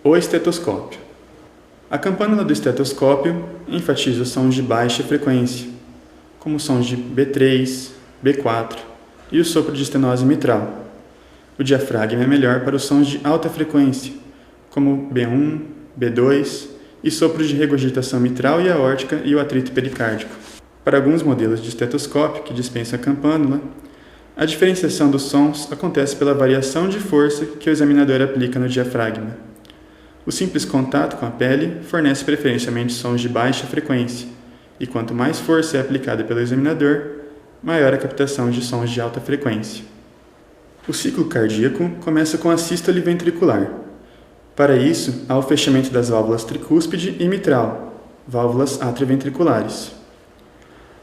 O estetoscópio. A campânula do estetoscópio enfatiza os sons de baixa frequência, como sons de B3, B4 e o sopro de estenose mitral. O diafragma é melhor para os sons de alta frequência, como B1, B2 e sopros de regurgitação mitral e aórtica e o atrito pericárdico. Para alguns modelos de estetoscópio que dispensam a campânula, a diferenciação dos sons acontece pela variação de força que o examinador aplica no diafragma. O simples contato com a pele fornece preferencialmente sons de baixa frequência, e quanto mais força é aplicada pelo examinador, maior a captação de sons de alta frequência. O ciclo cardíaco começa com a sístole ventricular. Para isso, há o fechamento das válvulas tricúspide e mitral, válvulas atrioventriculares.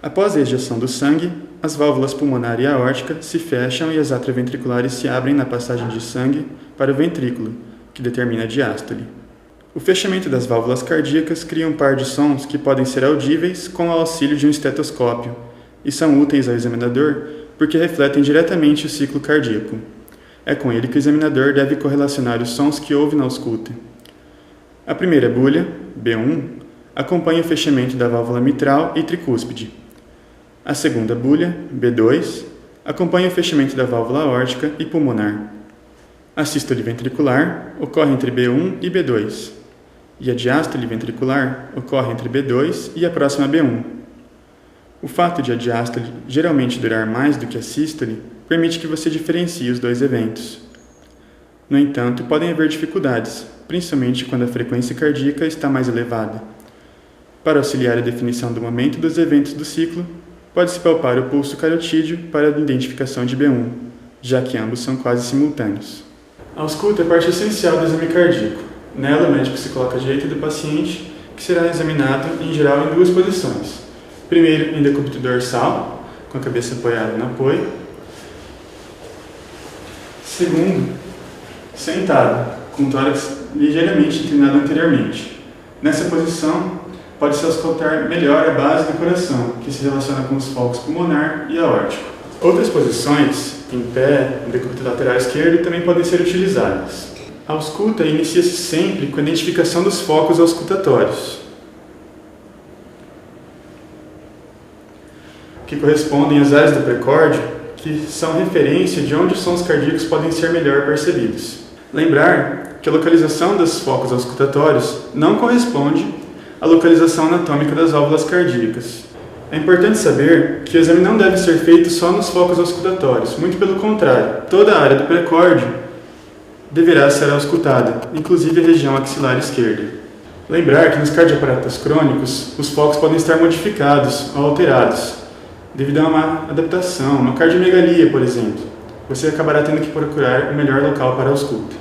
Após a ejeção do sangue, as válvulas pulmonar e aórtica se fecham e as atrioventriculares se abrem na passagem de sangue para o ventrículo, que determina a diástole. O fechamento das válvulas cardíacas cria um par de sons que podem ser audíveis com o auxílio de um estetoscópio e são úteis ao examinador porque refletem diretamente o ciclo cardíaco. É com ele que o examinador deve correlacionar os sons que ouve na ausculta. A primeira bulha, B1, acompanha o fechamento da válvula mitral e tricúspide. A segunda bulha, B2, acompanha o fechamento da válvula aórtica e pulmonar. A sístole ventricular ocorre entre B1 e B2, e a diástole ventricular ocorre entre B2 e a próxima B1. O fato de a diástole geralmente durar mais do que a sístole permite que você diferencie os dois eventos. No entanto, podem haver dificuldades, principalmente quando a frequência cardíaca está mais elevada. Para auxiliar a definição do momento dos eventos do ciclo, pode-se palpar o pulso carotídeo para a identificação de B1, já que ambos são quase simultâneos. A ausculta é parte essencial do exame cardíaco. Nela, o médico se coloca à direita do paciente, que será examinado, em geral, em duas posições. Primeiro, em decúbito dorsal, com a cabeça apoiada no apoio. Segundo, sentado, com o tórax ligeiramente inclinado anteriormente. Nessa posição, pode-se auscultar melhor a base do coração, que se relaciona com os focos pulmonar e aórtico. Outras posições, em pé, no decúbito lateral esquerdo, também podem ser utilizadas. A ausculta inicia-se sempre com a identificação dos focos auscultatórios, que correspondem às áreas do precórdio, que são referência de onde os sons cardíacos podem ser melhor percebidos. Lembrar que a localização dos focos auscultatórios não corresponde à localização anatômica das válvulas cardíacas. É importante saber que o exame não deve ser feito só nos focos auscultatórios, muito pelo contrário, toda a área do precórdio deverá ser auscultada, inclusive a região axilar esquerda. Lembrar que nos cardioaparatos crônicos, os focos podem estar modificados ou alterados, devido a uma adaptação, uma cardiomegalia, por exemplo. Você acabará tendo que procurar o melhor local para a ausculta.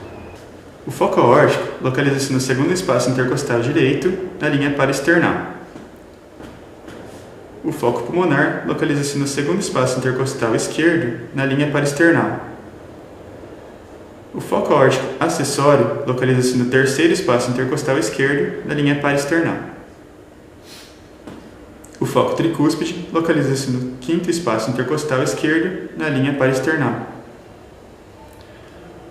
O foco aórtico localiza-se no segundo espaço intercostal direito, na linha paraesternal. O foco pulmonar localiza-se no segundo espaço intercostal esquerdo, na linha paraesternal. O foco aórtico acessório localiza-se no terceiro espaço intercostal esquerdo, na linha paraesternal. O foco tricúspide localiza-se no quinto espaço intercostal esquerdo, na linha paraesternal.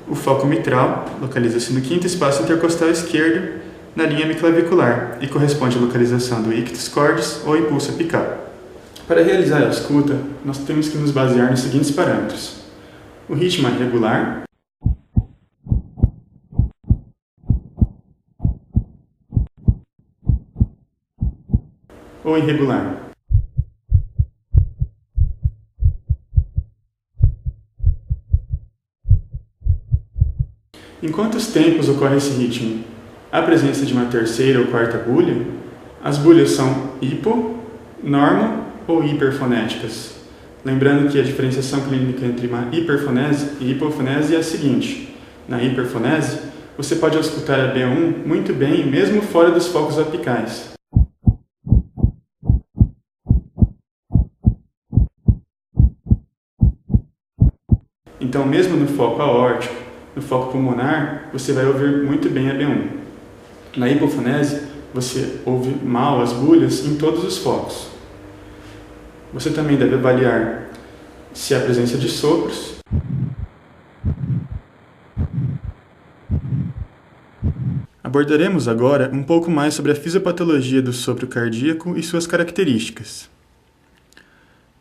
O foco mitral localiza-se no quinto espaço intercostal esquerdo, na linha miclavicular, e corresponde à localização do ictus cordis ou impulso apical. Para realizar a ausculta, nós temos que nos basear nos seguintes parâmetros: o ritmo é regular, ou irregular. Em quantos tempos ocorre esse ritmo? A presença de uma terceira ou quarta bulha? As bulhas são hipo, normo ou hiperfonéticas. Lembrando que a diferenciação clínica entre uma hiperfonese e hipofonese é a seguinte: na hiperfonese, você pode auscultar a B1 muito bem, mesmo fora dos focos apicais. Então, mesmo no foco aórtico, no foco pulmonar, você vai ouvir muito bem a B1. Na hipofonese, você ouve mal as bulhas em todos os focos. Você também deve avaliar se há presença de sopros. A Abordaremos agora um pouco mais sobre a fisiopatologia do sopro cardíaco e suas características.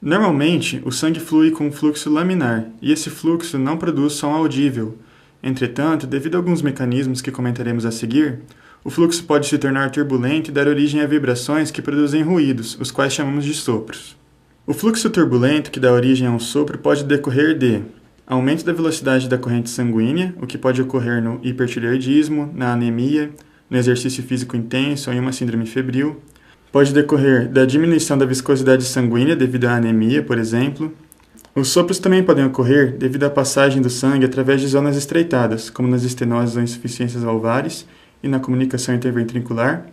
Normalmente, o sangue flui com um fluxo laminar, e esse fluxo não produz som audível. Entretanto, devido a alguns mecanismos que comentaremos a seguir, o fluxo pode se tornar turbulento e dar origem a vibrações que produzem ruídos, os quais chamamos de sopros. O fluxo turbulento que dá origem a um sopro pode decorrer de aumento da velocidade da corrente sanguínea, o que pode ocorrer no hipertireoidismo, na anemia, no exercício físico intenso ou em uma síndrome febril. Pode decorrer da diminuição da viscosidade sanguínea devido à anemia, por exemplo. Os sopros também podem ocorrer devido à passagem do sangue através de zonas estreitadas, como nas estenoses ou insuficiências valvares e na comunicação interventricular,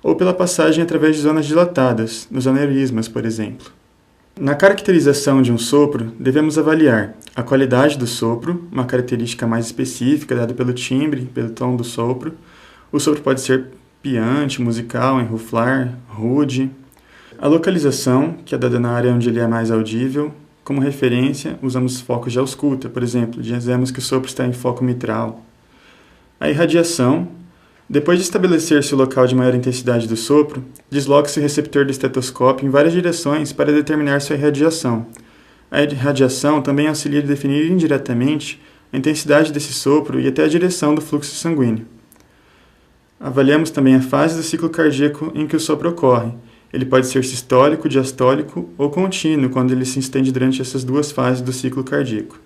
ou pela passagem através de zonas dilatadas, nos aneurismas, por exemplo. Na caracterização de um sopro, devemos avaliar a qualidade do sopro, uma característica mais específica dada pelo timbre, pelo tom do sopro. O sopro pode ser piante, musical, enruflar, rude. A localização, que é dada na área onde ele é mais audível. Como referência, usamos focos de ausculta, por exemplo, dizemos que o sopro está em foco mitral. A irradiação. Depois de estabelecer-se o local de maior intensidade do sopro, desloca-se o receptor do estetoscópio em várias direções para determinar sua irradiação. A irradiação também auxilia a definir indiretamente a intensidade desse sopro e até a direção do fluxo sanguíneo. Avaliamos também a fase do ciclo cardíaco em que o sopro ocorre. Ele pode ser sistólico, diastólico ou contínuo quando ele se estende durante essas duas fases do ciclo cardíaco.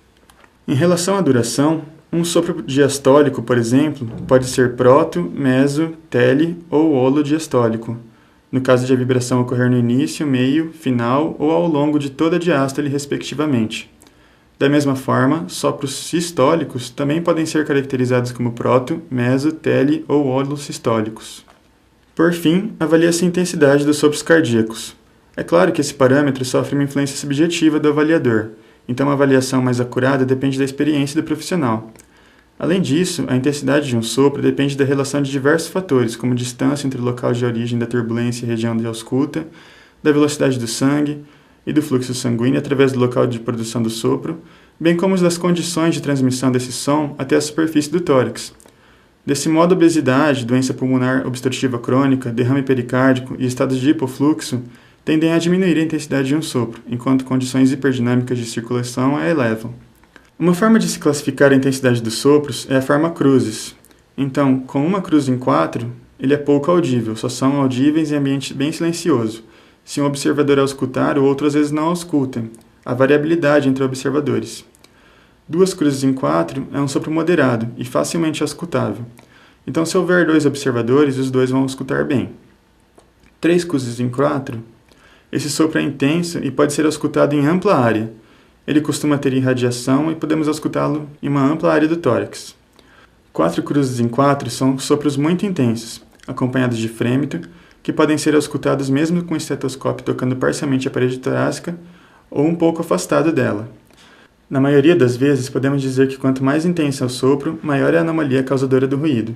Em relação à duração, um sopro diastólico, por exemplo, pode ser proto, meso, tele ou holodiastólico, no caso de a vibração ocorrer no início, meio, final ou ao longo de toda a diástole, respectivamente. Da mesma forma, sopros sistólicos também podem ser caracterizados como proto, meso, tele ou holosistólicos. Por fim, avalia-se a intensidade dos sopros cardíacos. É claro que esse parâmetro sofre uma influência subjetiva do avaliador, então a avaliação mais acurada depende da experiência do profissional. Além disso, a intensidade de um sopro depende da relação de diversos fatores, como distância entre o local de origem da turbulência e a região de ausculta, da velocidade do sangue e do fluxo sanguíneo através do local de produção do sopro, bem como das condições de transmissão desse som até a superfície do tórax. Desse modo, obesidade, doença pulmonar obstrutiva crônica, derrame pericárdico e estados de hipofluxo tendem a diminuir a intensidade de um sopro, enquanto condições hiperdinâmicas de circulação a elevam. Uma forma de se classificar a intensidade dos sopros é a forma cruzes. Então, com uma cruz em 4, ele é pouco audível, só são audíveis em ambiente bem silencioso. Se um observador auscultar, o outro às vezes não ausculta. Há variabilidade entre observadores. 2 cruzes em 4 é um sopro moderado e facilmente auscultável. Então, se houver 2 observadores, os 2 vão auscultar bem. 3 cruzes em 4, esse sopro é intenso e pode ser auscultado em ampla área. Ele costuma ter irradiação e podemos auscultá-lo em uma ampla área do tórax. 4 cruzes em 4 são sopros muito intensos, acompanhados de frêmito, que podem ser auscultados mesmo com o estetoscópio tocando parcialmente a parede torácica ou um pouco afastado dela. Na maioria das vezes, podemos dizer que quanto mais intenso é o sopro, maior é a anomalia causadora do ruído.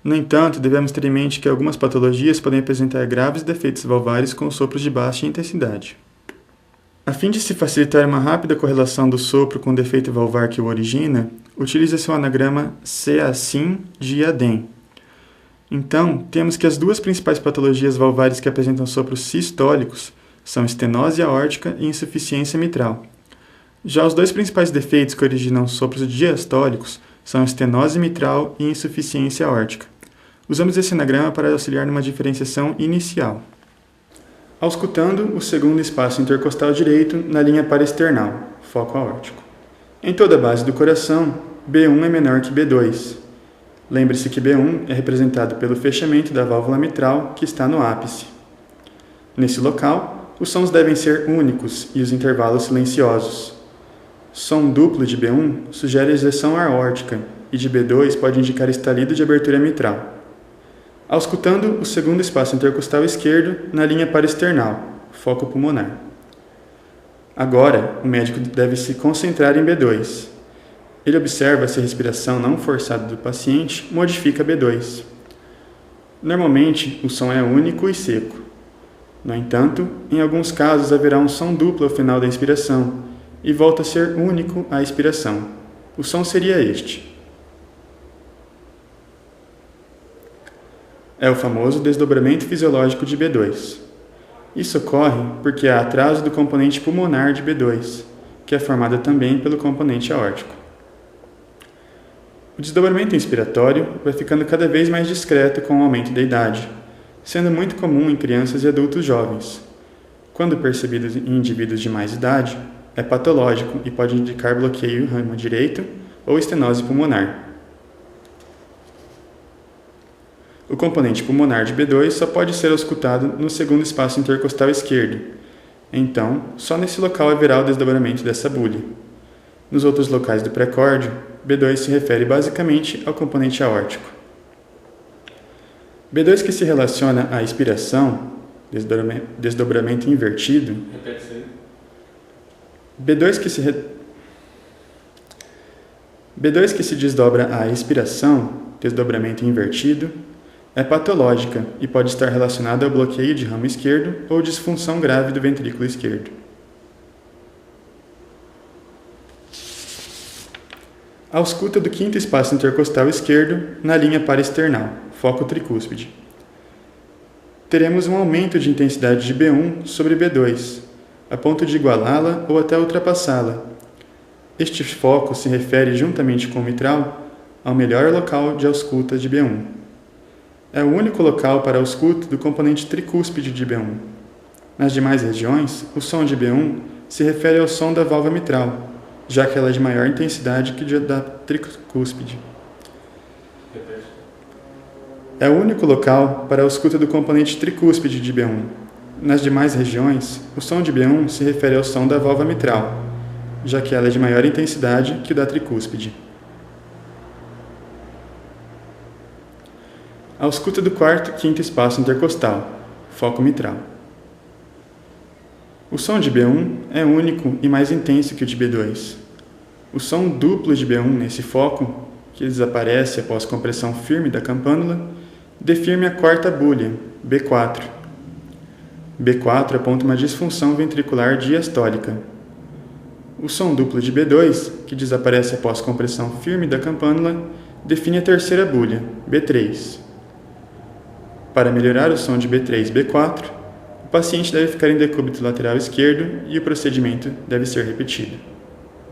No entanto, devemos ter em mente que algumas patologias podem apresentar graves defeitos valvares com sopros de baixa intensidade. A fim de se facilitar uma rápida correlação do sopro com o defeito valvar que o origina, utiliza-se o anagrama CA-SIN de ADEM. Então, temos que as 2 principais patologias valvares que apresentam sopros sistólicos são estenose aórtica e insuficiência mitral. Já os 2 principais defeitos que originam sopros diastólicos são estenose mitral e insuficiência aórtica. Usamos esse anagrama para auxiliar numa diferenciação inicial. Auscultando o segundo espaço intercostal direito na linha paraesternal, foco aórtico. Em toda a base do coração, B1 é menor que B2. Lembre-se que B1 é representado pelo fechamento da válvula mitral que está no ápice. Nesse local, os sons devem ser únicos e os intervalos silenciosos. Som duplo de B1 sugere ejeção aórtica e de B2 pode indicar estalido de abertura mitral. Auscultando o segundo espaço intercostal esquerdo na linha paraesternal, foco pulmonar. Agora, o médico deve se concentrar em B2. Ele observa se a respiração não forçada do paciente modifica B2. Normalmente, o som é único e seco. No entanto, em alguns casos haverá um som duplo ao final da inspiração e volta a ser único à expiração. O som seria este. É o famoso desdobramento fisiológico de B2. Isso ocorre porque há atraso do componente pulmonar de B2, que é formado também pelo componente aórtico. O desdobramento inspiratório vai ficando cada vez mais discreto com o aumento da idade, sendo muito comum em crianças e adultos jovens. Quando percebido em indivíduos de mais idade, é patológico e pode indicar bloqueio ramo direito ou estenose pulmonar. O componente pulmonar de B2 só pode ser auscultado no segundo espaço intercostal esquerdo. Então, só nesse local haverá o desdobramento dessa bulha. Nos outros locais do pré-córdio, B2 se refere basicamente ao componente aórtico. B2 que se relaciona à expiração, desdobramento invertido. Repete isso aí. B2 que se desdobra à expiração, desdobramento invertido, é patológica e pode estar relacionada ao bloqueio de ramo esquerdo ou disfunção grave do ventrículo esquerdo. Ausculta do quinto espaço intercostal esquerdo na linha paraesternal, foco tricúspide. Teremos um aumento de intensidade de B1 sobre B2, a ponto de igualá-la ou até ultrapassá-la. Este foco se refere, juntamente com o mitral, ao melhor local de ausculta de B1. É o único local para ausculta do componente tricúspide de B1. Nas demais regiões, o som de B1 se refere ao som da válvula mitral, já que ela é de maior intensidade que da tricúspide. É o único local para a ausculta do componente tricúspide de B1. Nas demais regiões, o som de B1 se refere ao som da válvula mitral, já que ela é de maior intensidade que o da tricúspide. A ausculta do quarto e quinto espaço intercostal, foco mitral. O som de B1 é único e mais intenso que o de B2. O som duplo de B1 nesse foco, que desaparece após compressão firme da campânula, define a quarta bulha, B4. B4 aponta uma disfunção ventricular diastólica. O som duplo de B2, que desaparece após compressão firme da campânula, define a terceira bulha, B3. Para melhorar o som de B3 e B4, o paciente deve ficar em decúbito lateral esquerdo e o procedimento deve ser repetido.